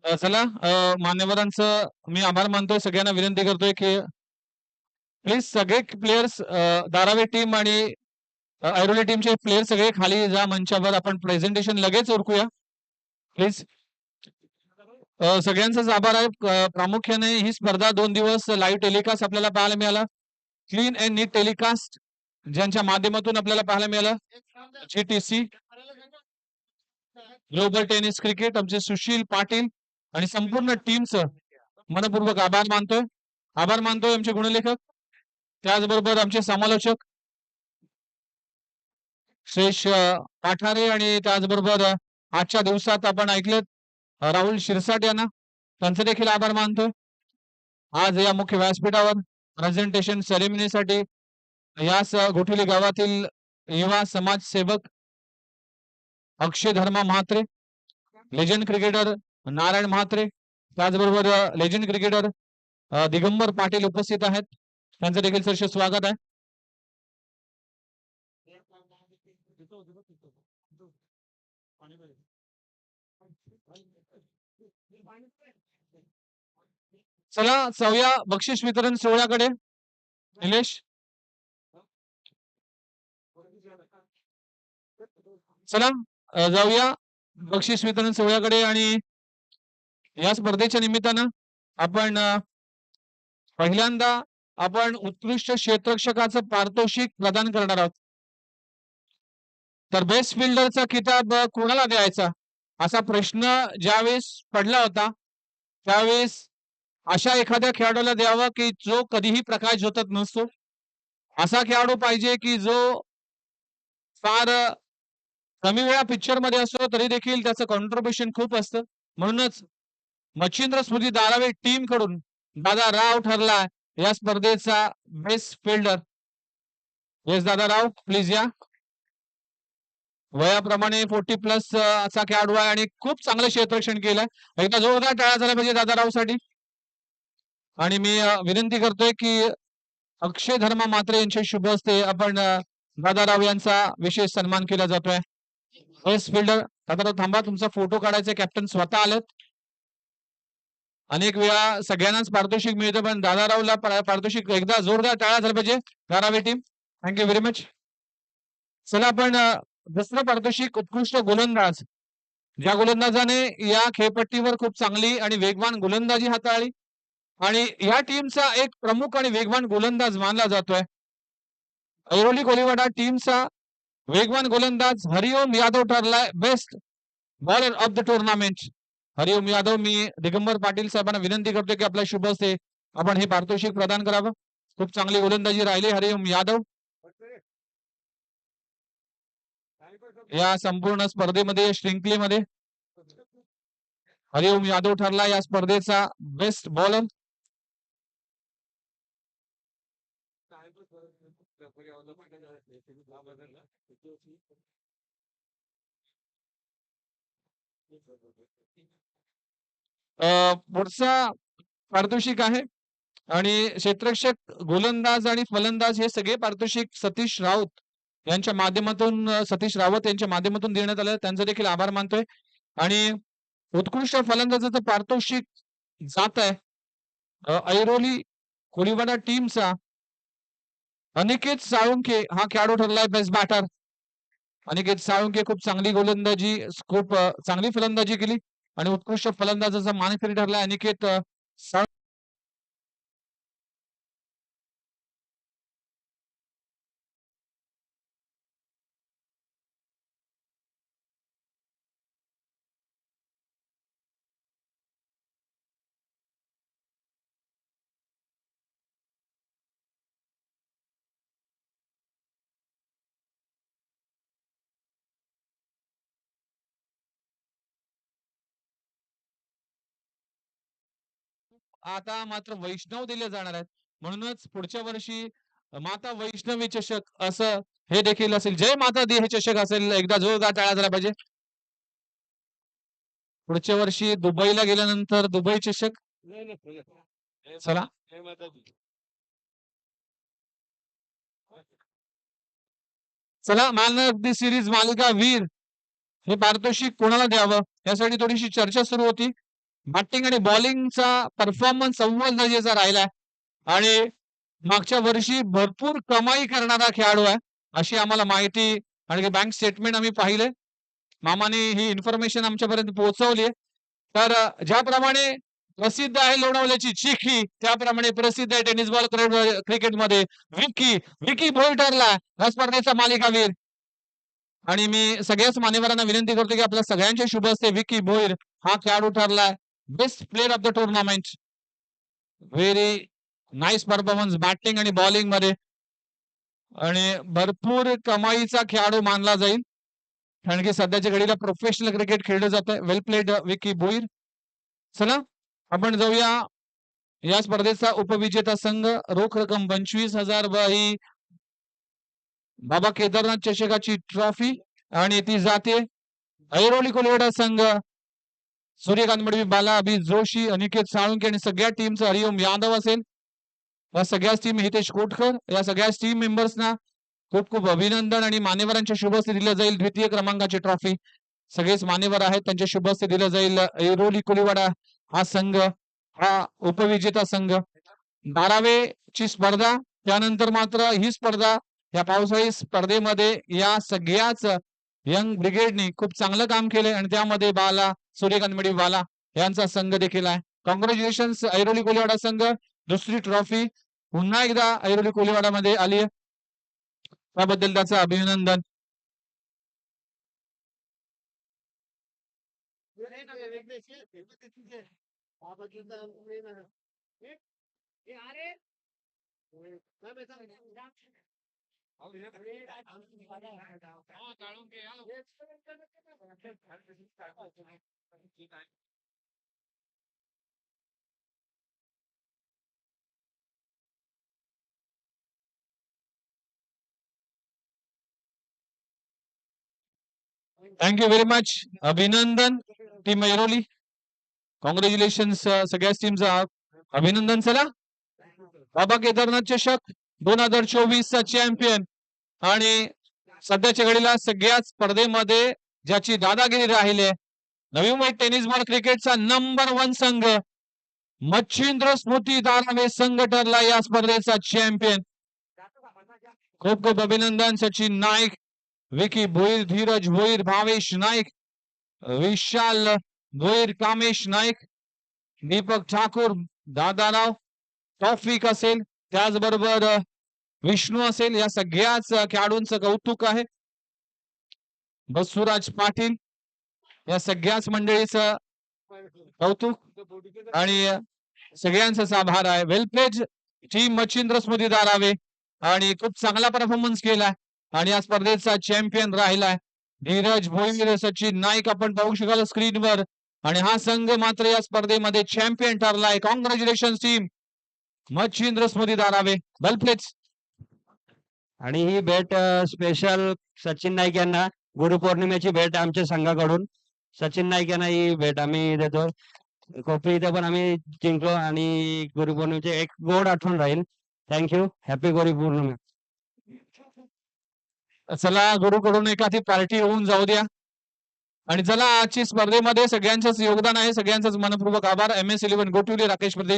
चला मान्यवरांचं मी आभार मानतोय. सगळ्यांना विनंती करतोय की प्लीज सगळे प्लेयर्स धारावी टीम आणि ऐरोली टीमचे प्लेयर सगळे खाली जा मंचावर. आपण प्रेझेंटेशन लगेच उरकूया प्लीज. सगळ्यांचाच आभार आहे. प्रामुख्याने ही स्पर्धा 2 दिवस लाईव्ह टेलिकास्ट आपल्याला पाहायला मिळाला. क्लीन अँड नीट टेलिकास्ट ज्यांच्या माध्यमातून आपल्याला पाहायला मिळालं. GTC ग्लोबल टेनिस क्रिकेट आमचे सुशील पाटील आणि संपूर्ण टीमचं मनपूर्वक आभार मानतोय आमचे गुणलेखक, त्याचबरोबर आमचे समालोचक श्रेष पाठारे आणि त्याचबरोबर आजच्या दिवसात आपण ऐकलेत राहुल शिरसाट यांना, त्यांचे देखील आभार मानतोय. आज या मुख्य व्यासपीठावर प्रेझेंटेशन सेरेमनीसाठी याच गोठिली गावातील युवा समाजसेवक अक्षय धर्मा म्हात्रे, लेजंड क्रिकेटर नारायण म्हात्रे, त्याचबरोबर लेजंड क्रिकेटर दिगंबर पाटील उपस्थित आहेत. त्यांचं देखील सहर्ष स्वागत आहे. चला जाऊया बक्षीस वितरण सोहळ्याकडे. निलेश, चला जाऊया बक्षीस वितरण सोहळ्याकडे. आणि या स्पर्धेच्या निमित्तानं आपण पहिल्यांदा उत्कृष्ट क्षेत्ररक्षकाचं पारितोषिक प्रदान करणार आहोत. तर बेस्ट फिल्डरचा किताब कोणाला द्यायचा असा प्रश्न ज्यावेळेस पडला होता, त्यावेळेस अशा एखाद्या खेळाडूला द्यावा की जो कधीही प्रकाश झोतत नसतो. असा खेळाडू पाहिजे की जो फार कमी वेळा पिक्चर मध्ये असतो तरी देखील त्याचं कॉन्ट्रीब्युशन खूप असतं. म्हणूनच मच्छिंद्र स्मृती धारावी टीम कडून दादा राव ठरला या स्पर्धेचा बेस्ट फिल्डर. येस दादा राव प्लीज या. वयाप्रमाणे 40+ असा खेळाडू आहे आणि खूप चांगलं क्षेत्ररक्षण केलंय. एकदा जोरदार टाळ्या झाला पाहिजे दादा राव साठी. आणि मी विनंती करतोय की अक्षय धर्मा म्हात्रे यांच्या शुभ हस्ते आपण दादाराव यांचा विशेष सन्मान केला जातोय. बेस्ट फिल्डर दादाराव थांबा, तुमचा फोटो काढायचा. कॅप्टन स्वतः आलेत. अनेक वेळा सगळ्यांनाच पारितोषिक मिळतं पण दादारावला पारितोषिक. एकदा जोरदार टाळ्या झाला पाहिजे Dharavi team. Thank you very much. चला आपण दुसरं पारितोषिक उत्कृष्ट गोलंदाज. ज्या गोलंदाजाने या खेळपट्टीवर खूप चांगली आणि वेगवान गोलंदाजी हाताळली आणि या टीमचा एक प्रमुख आणि वेगवान गोलंदाज मानला जातोय. ऐरोली कोलीवाडा टीमचा वेगवान गोलंदाज हरिओम यादव ठरलाय best bowler of the tournament. Hariom Yadav, मी दिगंबर पाटील साहेबांना विनंती करतो की आपल्या शुभ हस्ते आपण हे पारितोषिक प्रदान करावं. खूप चांगली गोलंदाजी राहिली हरिओम यादव या संपूर्ण स्पर्धेमध्ये. श्रृंखलेमध्ये हरिओम यादव ठरला या स्पर्धेचा बेस्ट बॉलर. पुढचा पारितोषिक आहे आणि क्षेत्ररक्षक, गोलंदाज आणि फलंदाज हे सगळे पारितोषिक सतीश रावत यांच्या माध्यमातून देण्यात आलं. त्यांचा देखील आभार मानतोय. आणि उत्कृष्ट फलंदाजाचं पारितोषिक जात आहे ऐरोली कोलीवाडा टीमचा अनिकेत साळुंखे. हा खेळाडू ठरलाय बेस्ट बॅटर. अनिकेत साळुंखे खूप चांगली गोलंदाजी, खूप चांगली फलंदाजी केली आणि उत्कृष्ट फलंदाजाचा मानकरी ठरला अनिकेत साळुंखे. आता मात्र वैष्णव दिले जाणार आहेत. म्हणूनच पुढच्या वर्षी माता वैष्णवी चषक असं हे देखील असेल. जय माता दी हे चषक असेल. एकदा जोरदार टाळ्या झाला पाहिजे. पुढच्या वर्षी दुबईला गेल्यानंतर दुबई चषक. चला चला मॅन ऑफ द सिरीज मालिका वीर हे पारितोषिक कोणाला द्यावं यासाठी थोडीशी चर्चा सुरू होती. बॅटिंग आणि बॉलिंगचा परफॉर्मन्स अव्वल दर्जाचा राहिलाय आणि मागच्या वर्षी भरपूर कमाई करणारा खेळाडू आहे अशी आम्हाला माहिती आणि बँक स्टेटमेंट आम्ही पाहिले. मामाने ही इन्फॉर्मेशन आमच्यापर्यंत पोहोचवली आहे. तर ज्याप्रमाणे प्रसिद्ध आहे लोणावळ्याची चिखी त्याप्रमाणे प्रसिद्ध आहे टेनिस बॉल क्रिकेटमध्ये विकी विकी भोई ठरला या स्पर्धेचा मालिकावीर. आणि मी सगळ्याच मान्यवरांना विनंती करतो की आपल्या सगळ्यांचे शुभ असते विकी भोईर हा खेळाडू ठरलाय best player of the tournament. Very nice performance batting आणि बॉलिंग मध्ये आणि भरपूर कमाईचा खेळाडू मानला जाईल कारण की सध्याच्या घडीला प्रोफेशनल क्रिकेट खेळलं जात आहे. वेल प्लेड विकी भोईर. चला आपण जाऊया या स्पर्धेचा उपविजेता संघ रोख रक्कम 25,000 व ही बाबा केदारनाथ चषकाची ट्रॉफी आणि ती जाते ऐरोली कोलिवडा संघ सूर्यकांत मडवी बाला अभि जोशी अनिकेत साळुंके आणि सगळ्या टीमचं हरिओम यादव असेल. या सगळ्याच टीम हितेश कोटकर या सगळ्याच टीम मेंबर्सना खूप खूप अभिनंदन आणि मान्यवरांच्या शुभ हस्ते दिलं जाईल द्वितीय क्रमांकाची ट्रॉफी. सगळेच मान्यवर आहेत त्यांच्या शुभ हस्ते दिलं जाईल. ऐरोली कोलिवाडा हा संघ हा उपविजेता संघ. 12वे ची स्पर्धा त्यानंतर मात्र ही स्पर्धा या पावसाळी स्पर्धेमध्ये या सगळ्याच यंग ब्रिगेडने खूप चांगलं काम केलंय आणि त्यामध्ये बाला सूर्यकांत मडवी बाला यांचा संघ देखील आहे. कॉंग्रॅच्युलेशन्स ऐरोली कोलिवाडा संघ दुसरी ट्रॉफी पुन्हा एकदा ऐरोली कोलिवाडा मध्ये आली आहे त्याबद्दल त्याचं अभिनंदन. Thank you very much. अभिनंदन टीम ऐरोली. कॉंग्रॅच्युलेशन्स सगळ्याच टीमचं अभिनंदन. चला बाबा केदारनाथ चषक 2024 चा चॅम्पियन आणि सध्याच्या घडीला सगळ्याच स्पर्धेमध्ये ज्याची दादागिरी राहिली नवी मुंबई टेनिस बॉल क्रिकेटचा नंबर 1 संघ मच्छिंद्र स्मृती दानवे संघ ठरला या स्पर्धेचा चॅम्पियन. खूप खूप अभिनंदन. सचिन नाईक विकी भोईर धीरज भोईर भावेश नाईक विशाल भोईर कामेश नाईक दीपक ठाकूर दादाराव तौफिक असेल त्याचबरोबर विष्णू असेल या सगळ्याच खेळाडूंचं कौतुक आहे. बसुराज पाटील या सगळ्याच मंडळीचं कौतुक आणि सगळ्यांचाच आभार आहे. वेल प्लेड टीम मच्छिंद्र स्मृती दारावे आणि खूप चांगला परफॉर्मन्स केलाय आणि या स्पर्धेचा चॅम्पियन राहिलाय धीरज भोईर सचिन नाईक आपण पाहू शकाल स्क्रीनवर आणि हा संघ मात्र या स्पर्धेमध्ये चॅम्पियन ठरलाय. कॉंग्रॅच्युलेशन टीम मच्छिंद्र स्मृती दारावे. वेल प्लेड. आणि ही भेट स्पेशल सचिन नाईक यांना गुरुपौर्णिमेची भेट आमच्या संघाकडून सचिन नाईक यांना ही भेट आम्ही देतो. कोपरी इथे पण आम्ही जिंकलो आणि गुरुपौर्णिमेची एक गोड आठवण राहील. थँक्यू. हॅपी गुरुपौर्णिमा. चला गुरुकडून एखादी पार्टी होऊन जाऊ द्या आणि चला आजची स्पर्धेमध्ये सगळ्यांचंच योगदान आहे. सगळ्यांचंच मनपूर्वक आभार. MS11 गोटुले राकेश प्रदेश